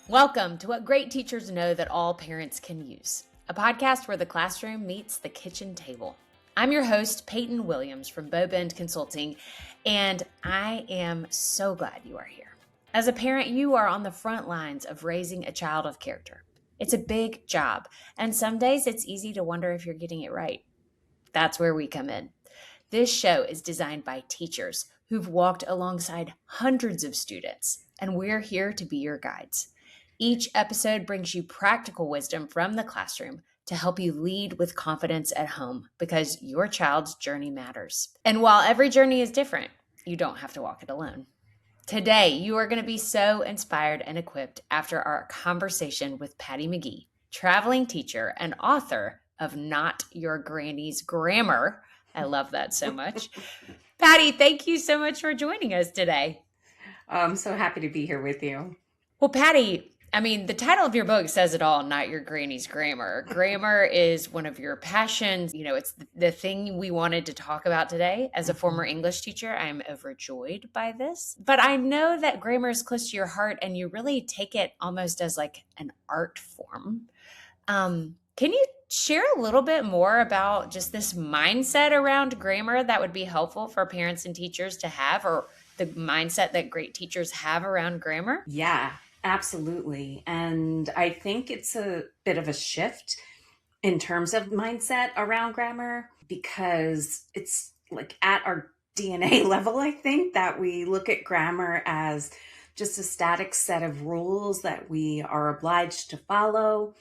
Welcome to What Great Teachers Know That All Parents Can Use, a podcast where the classroom meets the kitchen table. I'm your host, Peyton Williams from Bow Bend Consulting, and I am so glad you are here. As a parent, you are on the front lines of raising a child of character. It's a big job, and some days it's easy to wonder if you're getting it right. That's where we come in. This show is designed by teachers who've walked alongside hundreds of students, and we're here to be your guides. Each episode brings you practical wisdom from the classroom to help you lead with confidence at home because your child's journey matters. And while every journey is different, you don't have to walk it alone. Today, you are going to be so inspired and equipped after our conversation with Patty McGee, traveling teacher and author of Not Your Granny's Grammar. I love that so much. Patty, thank you so much for joining us today. I'm so happy to be here with you. Well, Patty, the title of your book says it all, Not Your Granny's Grammar. Grammar is one of your passions. You know, it's the thing we wanted to talk about today. As a former English teacher, I'm overjoyed by this. But I know that grammar is close to your heart and you really take it almost as like an art form. Can you share a little bit more about just this mindset around grammar that would be helpful for parents and teachers to have, or the mindset that great teachers have around grammar? Yeah, absolutely. And I think it's a bit of a shift in terms of mindset around grammar because it's like at our DNA level, I think, that we look at grammar as just a static set of rules that we are obliged to follow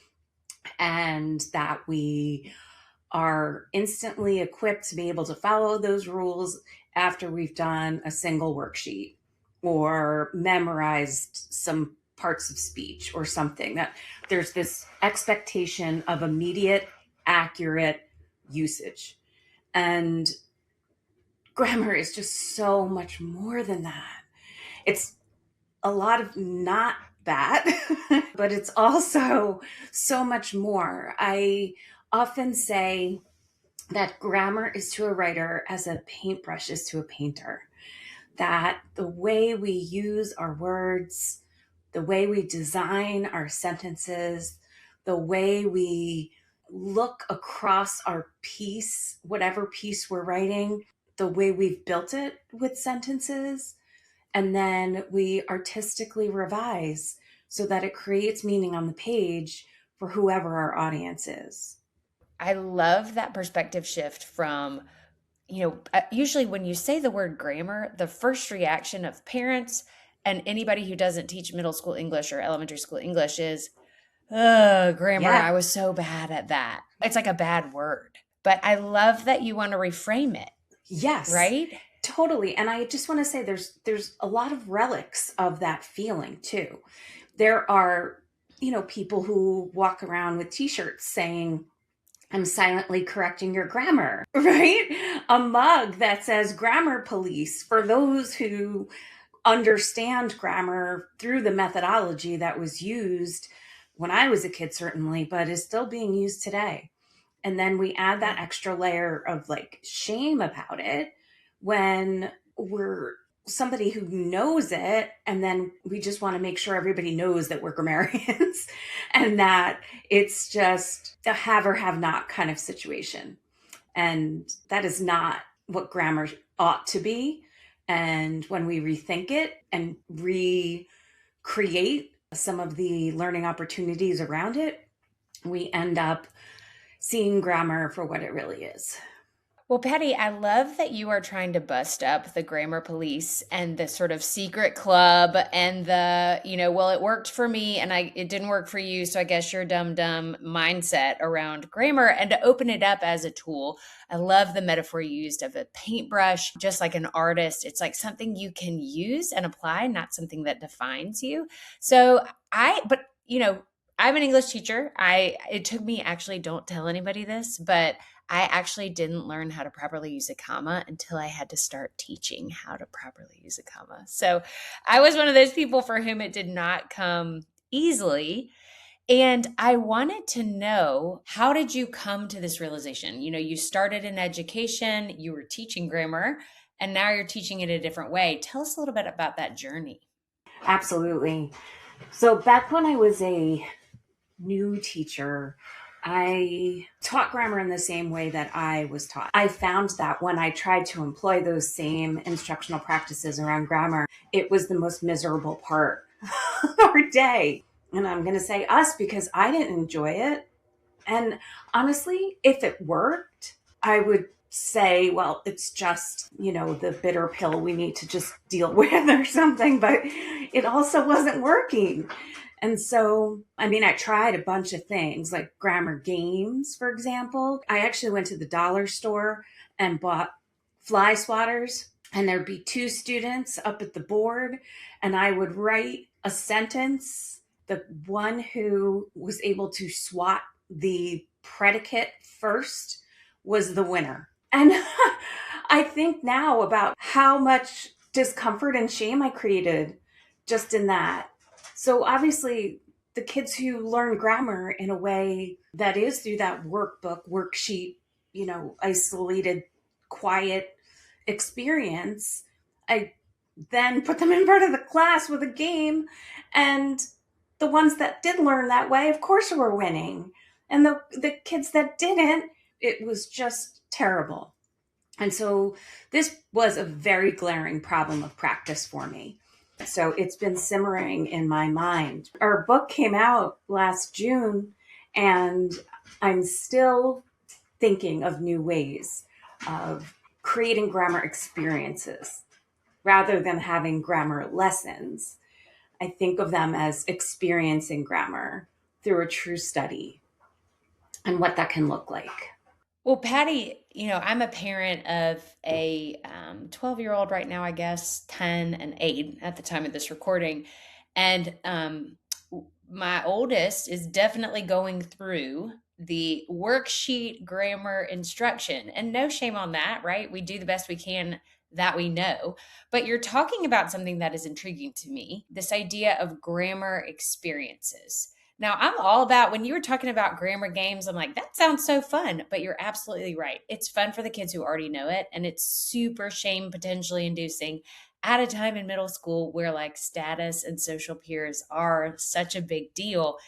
and that we are instantly equipped to be able to follow those rules after we've done a single worksheet or memorized some parts of speech or something. That there's this expectation of immediate, accurate usage. And grammar is just so much more than that. It's a lot of not that, but it's also so much more. I often say that grammar is to a writer as a paintbrush is to a painter. That the way we use our words, the way we design our sentences, the way we look across our piece, whatever piece we're writing, the way we've built it with sentences, and then we artistically revise so that it creates meaning on the page for whoever our audience is. I love that perspective shift from, usually when you say the word grammar, the first reaction of parents and anybody who doesn't teach middle school English or elementary school English is, grammar, Yeah. I was so bad at that. It's like a bad word. But I love that you want to reframe it. Yes. Right? Totally. And I just want to say there's a lot of relics of that feeling too. There are, people who walk around with t-shirts saying, I'm silently correcting your grammar, right? A mug that says grammar police for those who understand grammar through the methodology that was used when I was a kid, certainly, but is still being used today. And then we add that extra layer of like shame about it when we're somebody who knows it, and then we just want to make sure everybody knows that we're grammarians and that it's just a have or have not kind of situation. And that is not what grammar ought to be. And when we rethink it and recreate some of the learning opportunities around it, we end up seeing grammar for what it really is. Well, Patty, I love that you are trying to bust up the grammar police and the sort of secret club and the, it worked for me and it didn't work for you, so I guess you're dumb mindset around grammar, and to open it up as a tool. I love the metaphor you used of a paintbrush, just like an artist. It's like something you can use and apply, not something that defines you. I'm an English teacher. It took me, actually, don't tell anybody this, but I actually didn't learn how to properly use a comma until I had to start teaching how to properly use a comma. So I was one of those people for whom it did not come easily. And I wanted to know, how did you come to this realization? You started in education, you were teaching grammar, and now you're teaching it a different way. Tell us a little bit about that journey. Absolutely. So back when I was a new teacher, I taught grammar in the same way that I was taught. I found that when I tried to employ those same instructional practices around grammar, it was the most miserable part of our day. And I'm going to say us because I didn't enjoy it. And honestly, if it worked, I would say, well, it's just, the bitter pill we need to just deal with or something, but it also wasn't working. And so, I tried a bunch of things like grammar games, for example. I actually went to the dollar store and bought fly swatters, and there'd be two students up at the board, and I would write a sentence. The one who was able to swat the predicate first was the winner. And I think now about how much discomfort and shame I created just in that. So obviously, the kids who learn grammar in a way that is through that worksheet, isolated, quiet experience, I then put them in front of the class with a game. And the ones that did learn that way, of course, were winning. And the kids that didn't, it was just terrible. And so this was a very glaring problem of practice for me. So it's been simmering in my mind. Our book came out last June, and I'm still thinking of new ways of creating grammar experiences rather than having grammar lessons. I think of them as experiencing grammar through a true study and what that can look like. Well, Patty, I'm a parent of a 12-year-old right now, I guess, 10 and 8 at the time of this recording. And my oldest is definitely going through the worksheet grammar instruction. And no shame on that, right? We do the best we can that we know. But you're talking about something that is intriguing to me, this idea of grammar experiences. Now, I'm all about when you were talking about grammar games, I'm like, that sounds so fun. But you're absolutely right. It's fun for the kids who already know it. And it's super shame potentially inducing at a time in middle school where like status and social peers are such a big deal.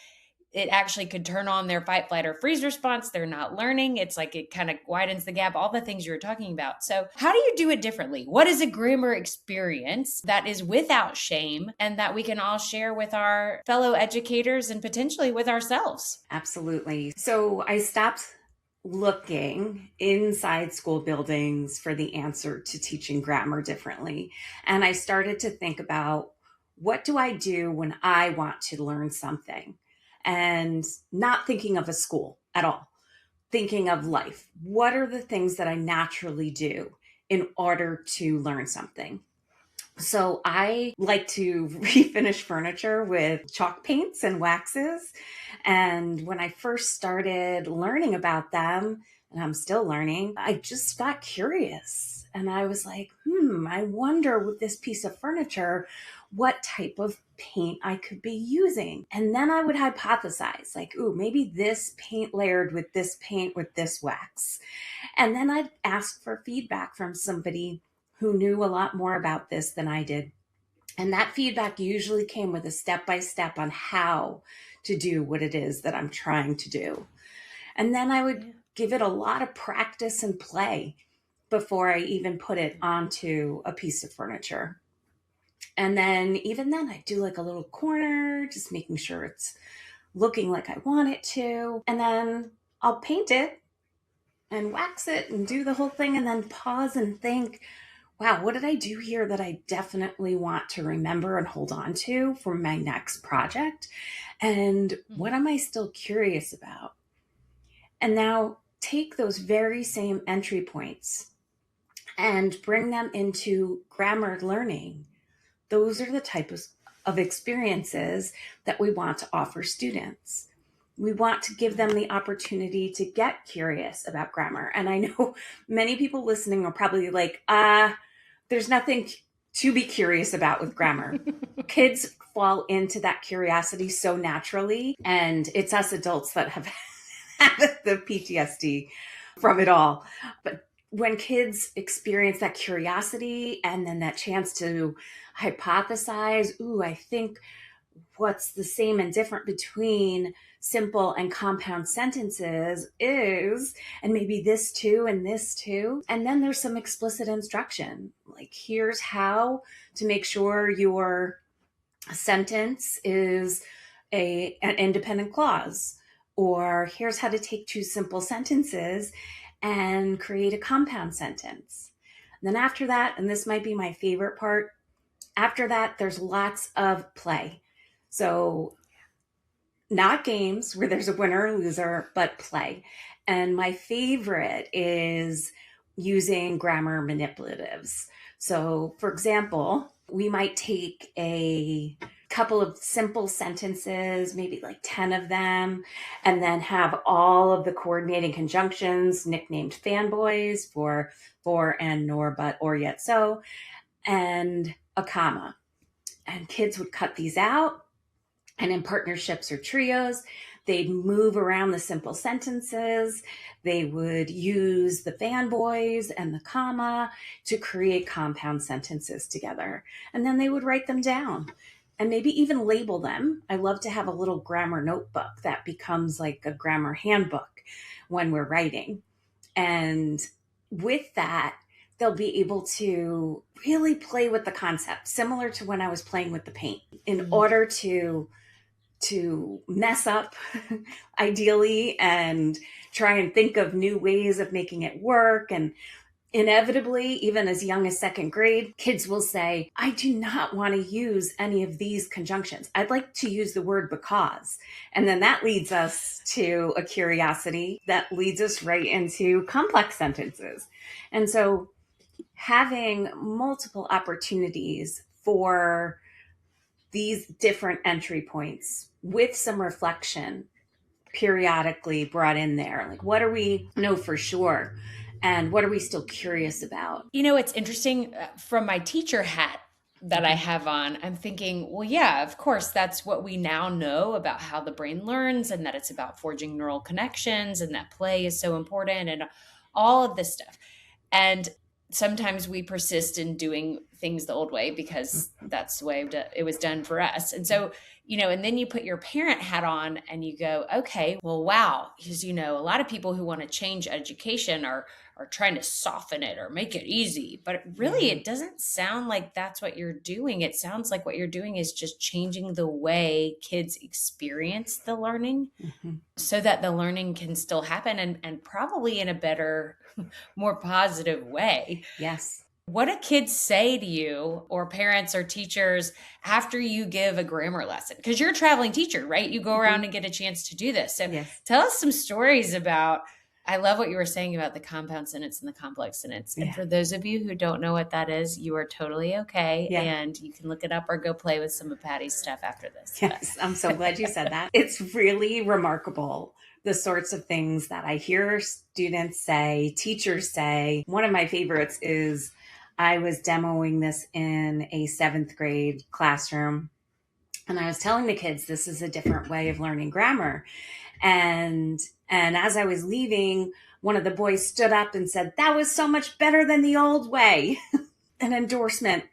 It actually could turn on their fight, flight, or freeze response. They're not learning. It's like it kind of widens the gap, all the things you were talking about. So, how do you do it differently? What is a grammar experience that is without shame and that we can all share with our fellow educators and potentially with ourselves? Absolutely. So, I stopped looking inside school buildings for the answer to teaching grammar differently. And I started to think about, what do I do when I want to learn something? And not thinking of a school at all, thinking of life. What are the things that I naturally do in order to learn something? So I like to refinish furniture with chalk paints and waxes. And when I first started learning about them, and I'm still learning, I just got curious. And I was like, I wonder with this piece of furniture, what type of paint I could be using. And then I would hypothesize, like, maybe this paint layered with this paint with this wax. And then I'd ask for feedback from somebody who knew a lot more about this than I did. And that feedback usually came with a step-by-step on how to do what it is that I'm trying to do. And then I would give it a lot of practice and play before I even put it onto a piece of furniture. And then even then I do like a little corner, just making sure it's looking like I want it to. And then I'll paint it and wax it and do the whole thing, and then pause and think, wow, what did I do here that I definitely want to remember and hold on to for my next project? And what am I still curious about? And now take those very same entry points and bring them into grammar learning. Those are the types of experiences that we want to offer students. We want to give them the opportunity to get curious about grammar. And I know many people listening are probably like, there's nothing to be curious about with grammar. Kids fall into that curiosity so naturally. And it's us adults that have had the PTSD from it all. But when kids experience that curiosity and then that chance to hypothesize, I think what's the same and different between simple and compound sentences is, and maybe this too and this too. And then there's some explicit instruction, like here's how to make sure your sentence is an independent clause, or here's how to take two simple sentences and create a compound sentence. And then after that, and this might be my favorite part, after that, there's lots of play. So not games where there's a winner or loser, but play. And my favorite is using grammar manipulatives. So for example, we might take a couple of simple sentences, maybe like 10 of them, and then have all of the coordinating conjunctions nicknamed fanboys for and, nor, but, or, yet, so, and a comma. And kids would cut these out, and in partnerships or trios, they'd move around the simple sentences. They would use the fanboys and the comma to create compound sentences together. And then they would write them down and maybe even label them. I love to have a little grammar notebook that becomes like a grammar handbook when we're writing. And with that, they'll be able to really play with the concept, similar to when I was playing with the paint, in order to mess up ideally and try and think of new ways of making it work. And inevitably, even as young as second grade, kids will say, I do not want to use any of these conjunctions. I'd like to use the word because. And then that leads us to a curiosity that leads us right into complex sentences. And so having multiple opportunities for these different entry points with some reflection periodically brought in there. Like, what do we know for sure? And what are we still curious about? You know, it's interesting from my teacher hat that I have on, I'm thinking, well, yeah, of course, that's what we now know about how the brain learns, and that it's about forging neural connections, and that play is so important, and all of this stuff. And sometimes we persist in doing things the old way because that's the way it was done for us. And so, you know, and then you put your parent hat on and you go, okay, well, wow. Because, you know, a lot of people who want to change education are trying to soften it or make it easy. But really, it doesn't sound like that's what you're doing. It sounds like what you're doing is just changing the way kids experience the learning so that the learning can still happen and probably in a better, more positive way. Yes. What do kids say to you, or parents or teachers, after you give a grammar lesson? Because you're a traveling teacher, right? You go around and get a chance to do this. So tell us some stories about, I love what you were saying about the compound sentence and the complex sentence. And for those of you who don't know what that is, you are totally okay. And you can look it up or go play with some of Patty's stuff after this. Yes, I'm so glad you said that. It's really remarkable, the sorts of things that I hear students say, teachers say. One of my favorites is, I was demoing this in a 7th grade classroom, and I was telling the kids, this is a different way of learning grammar. And as I was leaving, one of the boys stood up and said, that was so much better than the old way. An endorsement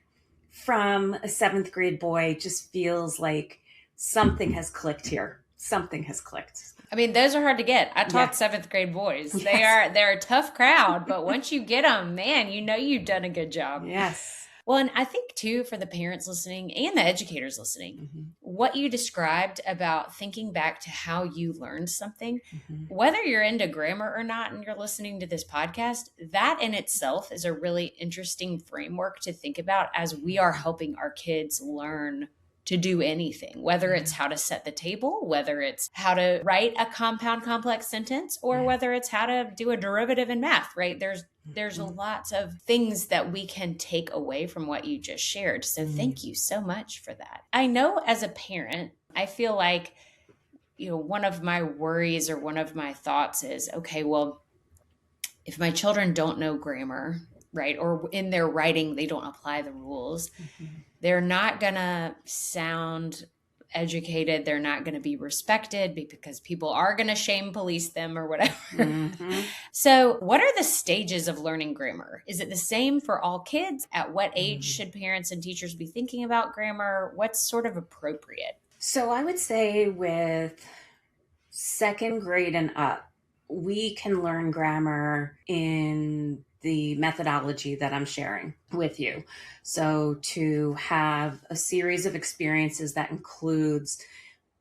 from a 7th grade boy just feels like something has clicked here. Something has clicked. I mean, those are hard to get. I taught 7th grade boys. They're a tough crowd, but once you get them, man, you know you've done a good job. Yes. Well, and I think too, for the parents listening and the educators listening, what you described about thinking back to how you learned something, whether you're into grammar or not, and you're listening to this podcast, that in itself is a really interesting framework to think about as we are helping our kids learn to do anything, whether it's how to set the table, whether it's how to write a compound complex sentence, or whether it's how to do a derivative in math, right? There's lots of things that we can take away from what you just shared. So thank you so much for that. I know as a parent, I feel like, you know, one of my worries or one of my thoughts is, okay, well, if my children don't know grammar, right, or in their writing, they don't apply the rules, they're not going to sound educated. They're not going to be respected because people are going to shame police them or whatever. So what are the stages of learning grammar? Is it the same for all kids? At what age should parents and teachers be thinking about grammar? What's sort of appropriate? So I would say with second grade and up, we can learn grammar in the methodology that I'm sharing with you. So to have a series of experiences that includes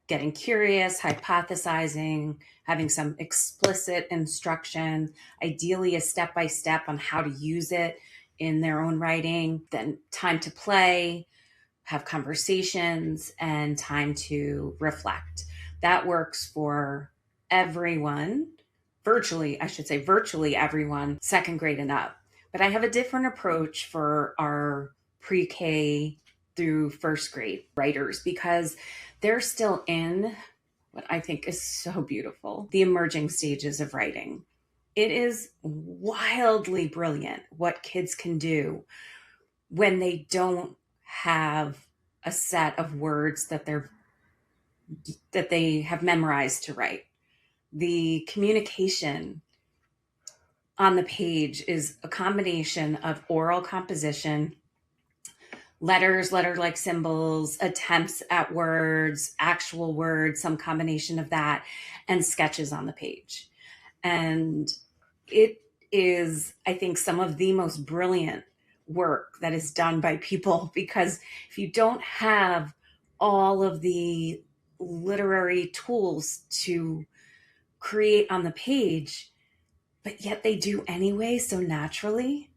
getting curious, hypothesizing, having some explicit instruction, ideally a step-by-step on how to use it in their own writing, then time to play, have conversations, and time to reflect. That works for everyone, virtually, I should say, virtually everyone, second grade and up. But I have a different approach for our pre K through first grade writers because they're still in what I think is so beautiful, the emerging stages of writing. It is wildly brilliant what kids can do when they don't have a set of words that they have memorized to write. The communication on the page is a combination of oral composition, letters, letter-like symbols, attempts at words, actual words, some combination of that, and sketches on the page. And it is, I think, some of the most brilliant work that is done by people, because if you don't have all of the literary tools to create on the page, but yet they do anyway so naturally,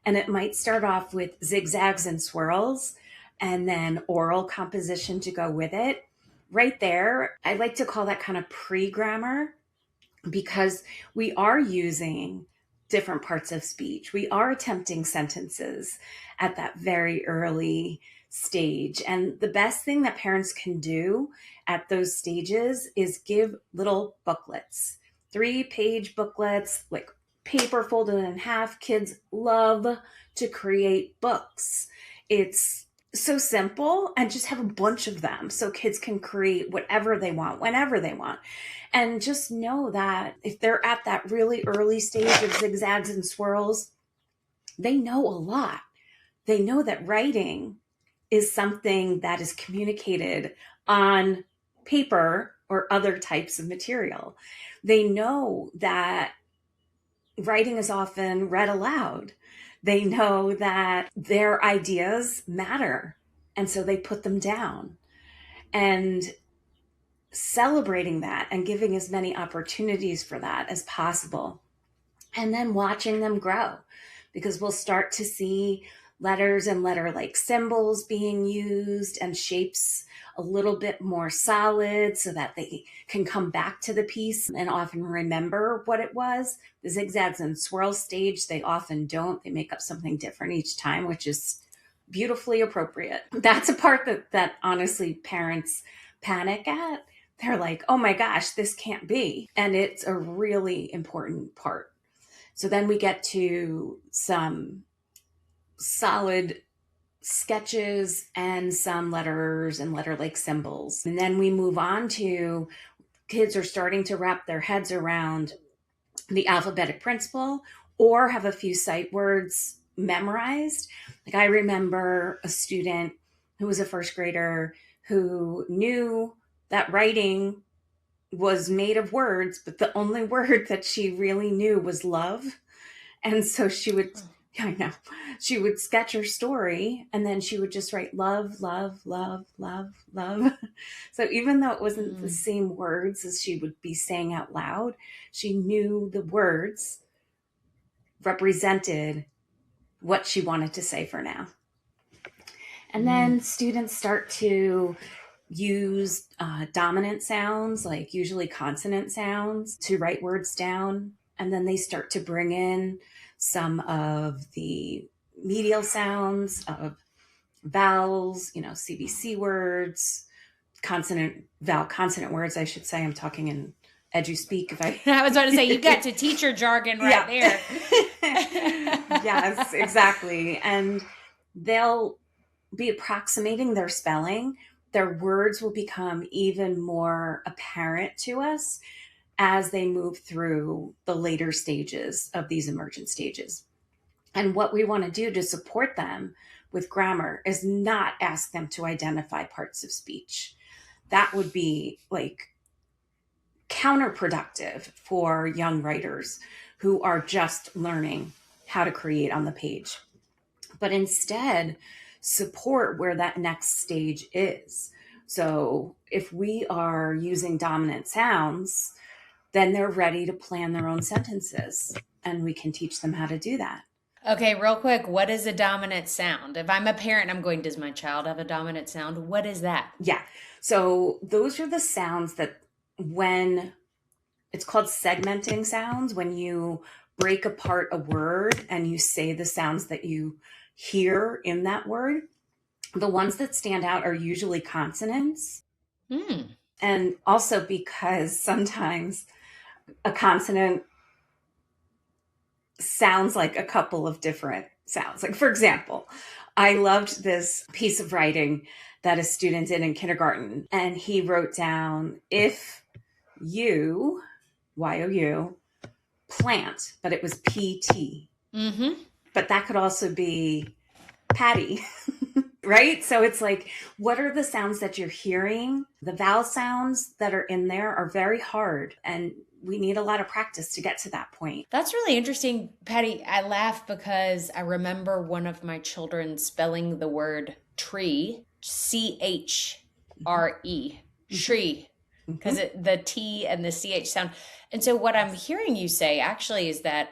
and it might start off with zigzags and swirls and then oral composition to go with it. Right there, I like to call that kind of pre-grammar, because we are using different parts of speech. We are attempting sentences at that very early stage. And the best thing that parents can do at those stages is give little booklets, 3-page booklets, like paper folded in half. Kids love to create books. It's so simple, and just have a bunch of them so kids can create whatever they want, whenever they want. And just know that if they're at that really early stage of zigzags and swirls, they know a lot. They know that writing is something that is communicated on paper or other types of material. They know that writing is often read aloud. They know that their ideas matter, and so they put them down. And celebrating that and giving as many opportunities for that as possible. And then watching them grow, because we'll start to see letters and letter-like symbols being used and shapes a little bit more solid so that they can come back to the piece and often remember what it was. The zigzags and swirls stage, they often don't. They make up something different each time, which is beautifully appropriate. That's a part that honestly parents panic at. They're like, oh my gosh, this can't be. And it's a really important part. So then we get to some solid sketches and some letters and letter-like symbols. And then we move on to kids are starting to wrap their heads around the alphabetic principle or have a few sight words memorized. Like I remember a student who was a first grader who knew that writing was made of words, but the only word that she really knew was love. And so she would, I know, she would sketch her story and then she would just write love, love, love, love, love. So even though it wasn't the same words as she would be saying out loud, she knew the words represented what she wanted to say for now. And then students start to use dominant sounds, like usually consonant sounds, to write words down. And then they start to bring in some of the medial sounds of vowels, CBC words, consonant words, I should say. I'm talking in edu-speak. I was about to say, you got to teacher jargon right there. Yes, exactly. And they'll be approximating their spelling. Their words will become even more apparent to us as they move through the later stages of these emergent stages. And what we want to do to support them with grammar is not ask them to identify parts of speech. that would be like counterproductive for young writers who are just learning how to create on the page. But instead, support where that next stage is. So if we are using dominant sounds, then they're ready to plan their own sentences, and we can teach them how to do that. Okay, real quick, what is a dominant sound? If I'm a parent, I'm going, does my child have a dominant sound? What is that? Yeah. So those are the sounds that, when it's called segmenting sounds, when you break apart a word and you say the sounds that you hear in that word, the ones that stand out are usually consonants. And also because sometimes a consonant sounds like a couple of different sounds. Like, for example, I loved this piece of writing that a student did in kindergarten, and he wrote down, if you, Y-O-U, plant, but it was P-T. But that could also be Patty, right? So it's like, what are the sounds that you're hearing? The vowel sounds that are in there are very hard, and we need a lot of practice to get to that point. That's really interesting, Patty. I laugh because I remember one of my children spelling the word tree, C-H-R-E, tree, because the T and the CH sound. And so what I'm hearing you say actually is that,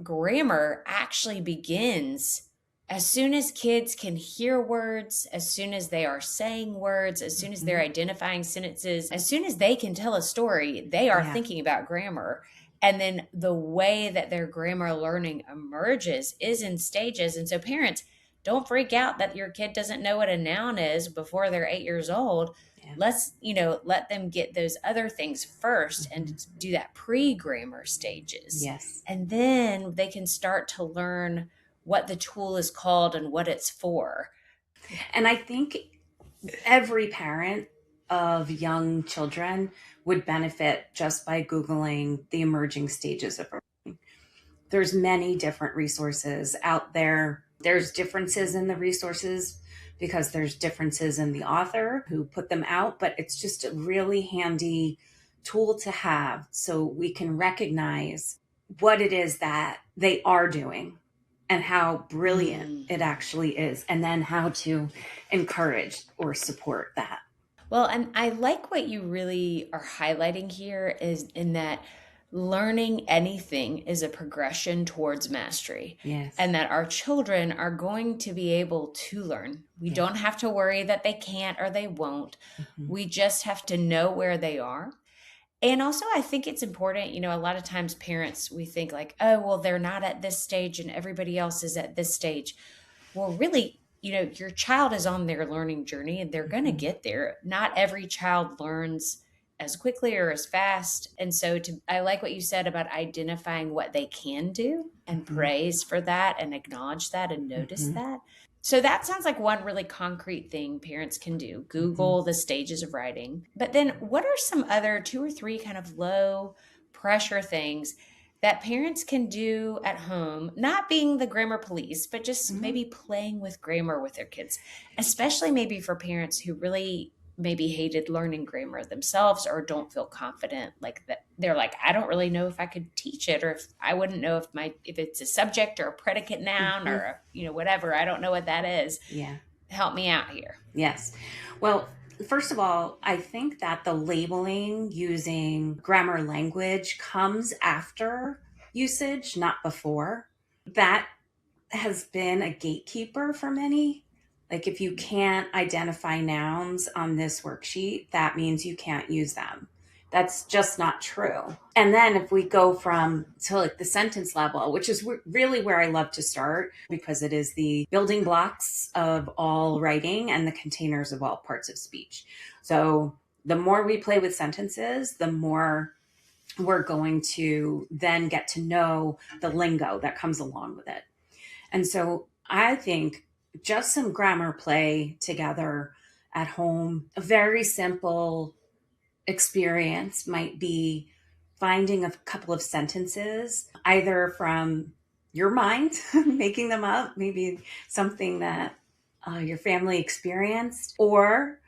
grammar actually begins as soon as kids can hear words, as soon as they are saying words, as soon as they're identifying sentences, as soon as they can tell a story, they are thinking about grammar. And then the way that their grammar learning emerges is in stages. And so parents, don't freak out that your kid doesn't know what a noun is before they're 8 years old. Let's, let them get those other things first and do that pre-grammar stages. Yes. And then they can start to learn what the tool is called and what it's for. And I think every parent of young children would benefit just by Googling the emerging stages of learning. There's many different resources out there. There's differences in the resources because there's differences in the author who put them out, but it's just a really handy tool to have so we can recognize what it is that they are doing and how brilliant it actually is, and then how to encourage or support that. Well, and I like what you really are highlighting here is in that learning anything is a progression towards mastery. Yes. And that our children are going to be able to learn. We don't have to worry that they can't or they won't. We just have to know where they are. And also, I think it's important, a lot of times parents, we think like, oh, well, they're not at this stage and everybody else is at this stage. Well, really, your child is on their learning journey and they're going to get there. Not every child learns as quickly or as fast. And so I like what you said about identifying what they can do and praise for that and acknowledge that and notice that. So that sounds like one really concrete thing parents can do. Google the stages of writing. But then what are some other 2 or 3 kind of low pressure things that parents can do at home, not being the grammar police, but just maybe playing with grammar with their kids, especially maybe for parents who really maybe hated learning grammar themselves or don't feel confident like that. They're like, I don't really know if I could teach it, or if I wouldn't know if it's a subject or a predicate noun or whatever. I don't know what that is. Yeah. Help me out here. Yes. Well, first of all, I think that the labeling using grammar language comes after usage, not before. That has been a gatekeeper for many. Like, if you can't identify nouns on this worksheet, that means you can't use them. That's just not true. And then if we go to like the sentence level, which is really where I love to start, because it is the building blocks of all writing and the containers of all parts of speech. So the more we play with sentences, the more we're going to then get to know the lingo that comes along with it. And so I think just some grammar play together at home, a very simple experience might be finding a couple of sentences, either from your mind, making them up, maybe something that your family experienced, or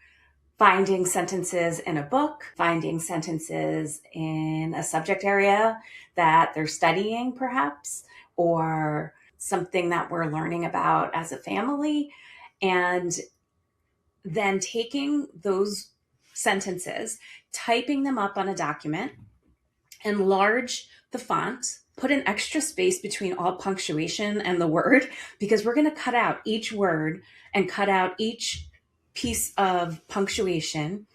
finding sentences in a book, finding sentences in a subject area that they're studying perhaps, or something that we're learning about as a family. And then taking those sentences, typing them up on a document, enlarge the font, put an extra space between all punctuation and the word, because we're going to cut out each word and cut out each piece of punctuation.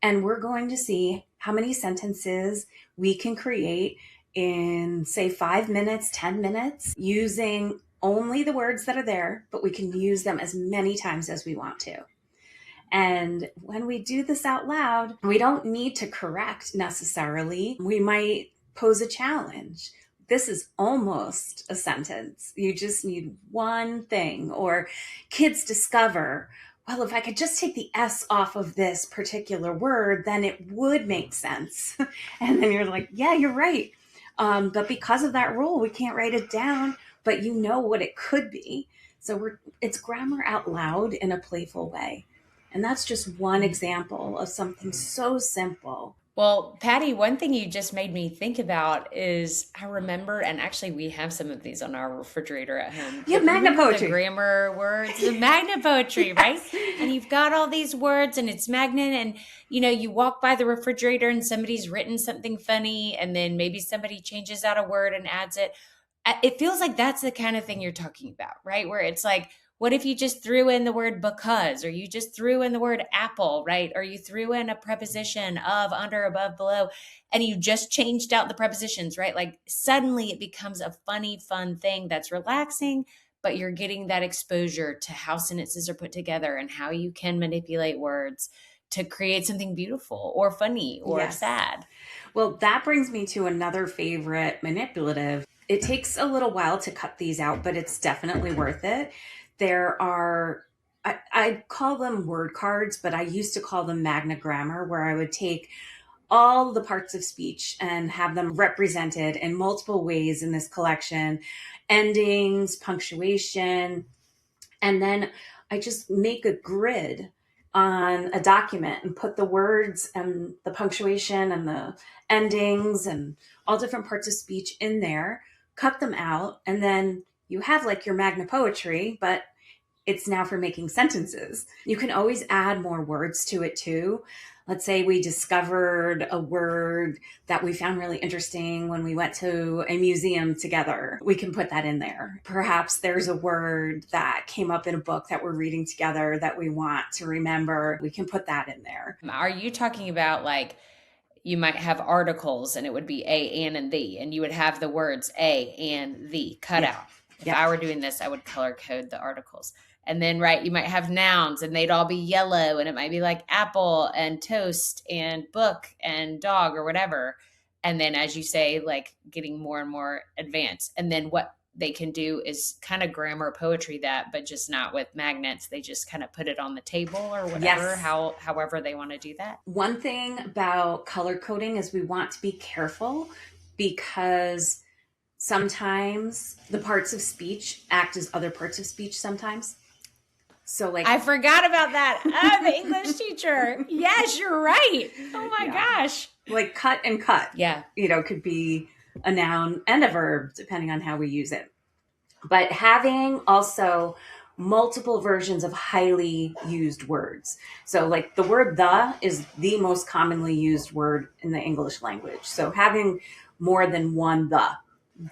And we're going to see how many sentences we can create in, say, 5 minutes, 10 minutes, using only the words that are there, but we can use them as many times as we want to. And when we do this out loud, we don't need to correct necessarily. We might pose a challenge. This is almost a sentence. You just need one thing. Or kids discover, well, if I could just take the S off of this particular word, then it would make sense. And then you're like, yeah, you're right. But because of that rule, we can't write it down, but you know what it could be. So it's grammar out loud in a playful way. And that's just one example of something so simple. Well, Patty, one thing you just made me think about is I remember, and actually we have some of these on our refrigerator at home. Yeah, Magna poetry. The grammar words, the Magna poetry, yes. Right? And you've got all these words and it's Magna, and you walk by the refrigerator and somebody's written something funny, and then maybe somebody changes out a word and adds it. It feels like that's the kind of thing you're talking about, right? Where it's like, what if you just threw in the word because, or you just threw in the word apple, right? Or you threw in a preposition of, under, above, below, and you just changed out the prepositions, right? Like suddenly it becomes a funny, fun thing that's relaxing, but you're getting that exposure to how sentences are put together and how you can manipulate words to create something beautiful or funny or yes. sad. Well, that brings me to another favorite manipulative. It takes a little while to cut these out, but it's definitely worth it. There are, I call them word cards, but I used to call them Magna Grammar, where I would take all the parts of speech and have them represented in multiple ways in this collection, endings, punctuation, and then I just make a grid on a document and put the words and the punctuation and the endings and all different parts of speech in there, cut them out, and then you have like your Magna poetry, but it's now for making sentences. You can always add more words to it too. Let's say we discovered a word that we found really interesting when we went to a museum together. We can put that in there. Perhaps there's a word that came up in a book that we're reading together that we want to remember. We can put that in there. Are you talking about like you might have articles and it would be a, and the, and you would have the words a and the cut out? If I were doing this, I would color code the articles. And then, right, you might have nouns and they'd all be yellow and it might be like apple and toast and book and dog or whatever. And then, as you say, like getting more and more advanced. And then what they can do is kind of grammar poetry that, but just not with magnets. They just kind of put it on the table or whatever, however they want to do that. One thing about color coding is we want to be careful because sometimes the parts of speech act as other parts of speech sometimes. So like I forgot about that. The English teacher. Yes, you're right. Oh my gosh. Like cut and cut. Yeah. Could be a noun and a verb depending on how we use it. But having also multiple versions of highly used words. So like the word the is the most commonly used word in the English language. So having more than one the.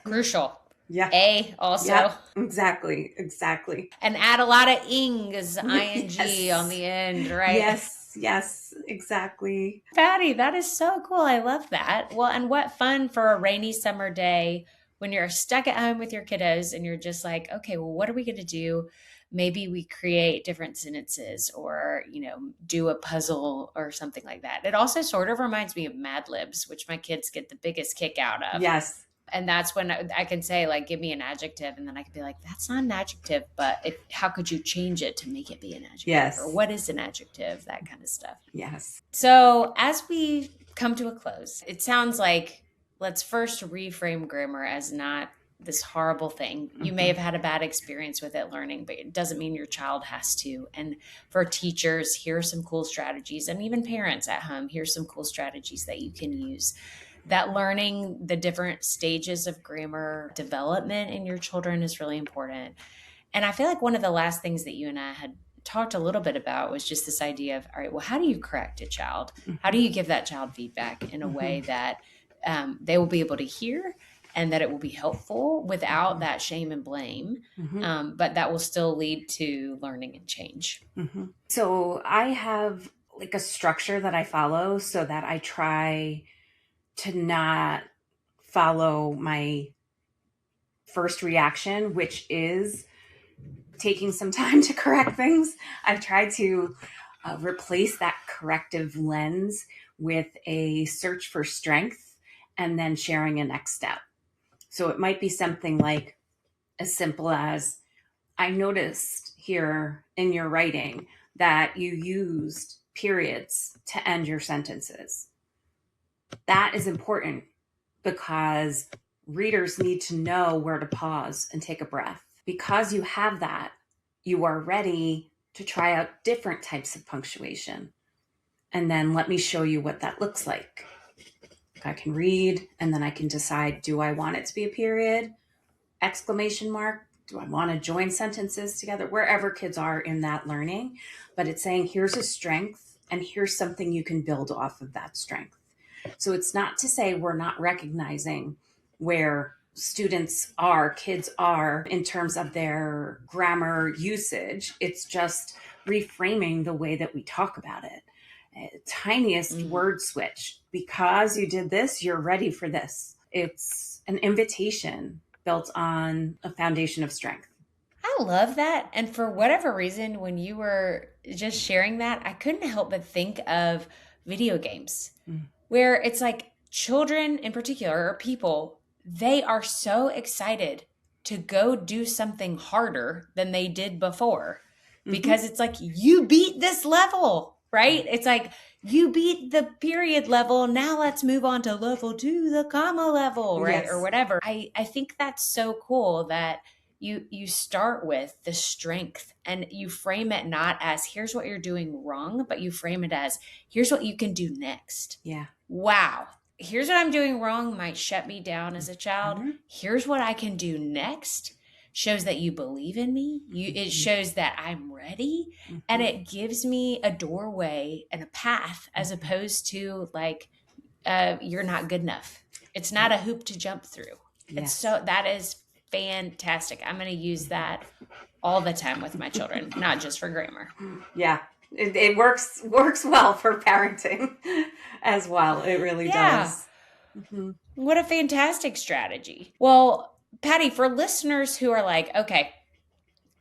Crucial. Yeah. A also. Yep, exactly. And add a lot of ings, ing yes. on the end, right? Yes, exactly. Patty, that is so cool. I love that. Well, and what fun for a rainy summer day when you're stuck at home with your kiddos and you're just like, okay, well, what are we going to do? Maybe we create different sentences or, do a puzzle or something like that. It also sort of reminds me of Mad Libs, which my kids get the biggest kick out of. Yes. And that's when I can say, like, give me an adjective. And then I could be like, that's not an adjective, but how could you change it to make it be an adjective? Yes. Or what is an adjective? That kind of stuff. Yes. So as we come to a close, it sounds like let's first reframe grammar as not this horrible thing. You may have had a bad experience with it learning, but it doesn't mean your child has to. And for teachers, here are some cool strategies. And even parents at home, here's some cool strategies that you can use. That learning the different stages of grammar development in your children is really important. And I feel like one of the last things that you and I had talked a little bit about was just this idea of, all right, well, how do you correct a child? How do you give that child feedback in a way that they will be able to hear and that it will be helpful without that shame and blame, but that will still lead to learning and change? So I have like a structure that I follow so that I try to not follow my first reaction, which is taking some time to correct things. I've tried to replace that corrective lens with a search for strength and then sharing a next step. So it might be something like as simple as, I noticed here in your writing that you used periods to end your sentences. That is important because readers need to know where to pause and take a breath. Because you have that, you are ready to try out different types of punctuation. And then let me show you what that looks like. I can read and then I can decide, do I want it to be a period? Exclamation mark? Do I want to join sentences together? Wherever kids are in that learning. But it's saying, here's a strength and here's something you can build off of that strength. So it's not to say we're not recognizing where kids are in terms of their grammar usage. It's just reframing the way that we talk about it. Tiniest word switch. Because you did this, you're ready for this. It's an invitation built on a foundation of strength. I love that. And for whatever reason, when you were just sharing that, I couldn't help but think of video games where it's like children in particular, or people, they are so excited to go do something harder than they did before because it's like, you beat this level, right? It's like, you beat the period level. Now let's move on to level 2, the comma level, right? Yes. Or whatever. I think that's so cool that you start with the strength and you frame it not as here's what you're doing wrong, but you frame it as here's what you can do next. Yeah. Wow. Here's what I'm doing wrong might shut me down as a child. Here's what I can do next. Shows that you believe in me. It shows that I'm ready. And it gives me a doorway and a path as opposed to like, you're not good enough. It's not a hoop to jump through. Yes. That is fantastic. I'm going to use that all the time with my children, not just for grammar. Yeah. It works well for parenting as well. It really does. What a fantastic strategy. Well, Patty, for listeners who are like, okay,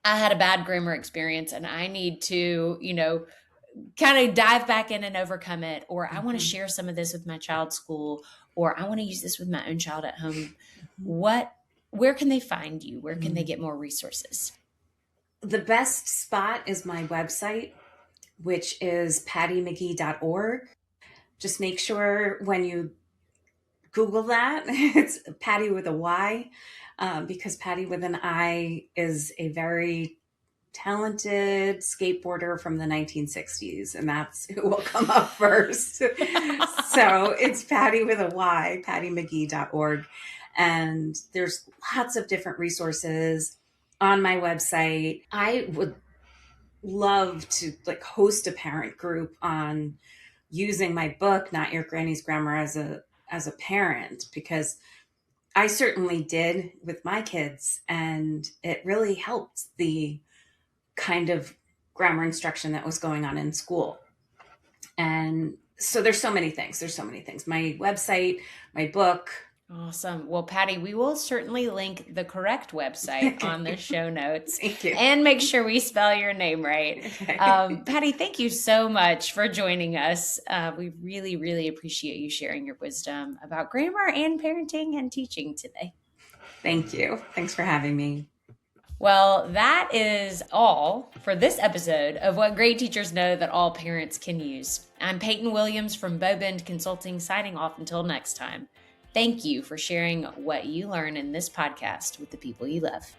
I had a bad grammar experience and I need to, kind of dive back in and overcome it, or I want to share some of this with my child's school, or I want to use this with my own child at home. Where can they find you? Where can they get more resources? The best spot is my website, which is pattymcgee.org. Just make sure when you Google that, it's Patty with a Y, because Patty with an I is a very talented skateboarder from the 1960s, and that's who will come up first. So it's Patty with a Y, pattymcgee.org. And there's lots of different resources on my website. I would love to host a parent group on using my book, Not Your Granny's Grammar, as a parent, because I certainly did with my kids, and it really helped the kind of grammar instruction that was going on in school. And so there's so many things. My website, my book. Awesome. Well, Patty, we will certainly link the correct website on the show notes. Thank you. And make sure we spell your name right. Okay. Patty, thank you so much for joining us. We really, really appreciate you sharing your wisdom about grammar and parenting and teaching today. Thank you. Thanks for having me. Well, that is all for this episode of What Great Teachers Know That All Parents Can Use. I'm Peyten Williams from Bow Bend Consulting, signing off until next time. Thank you for sharing what you learn in this podcast with the people you love.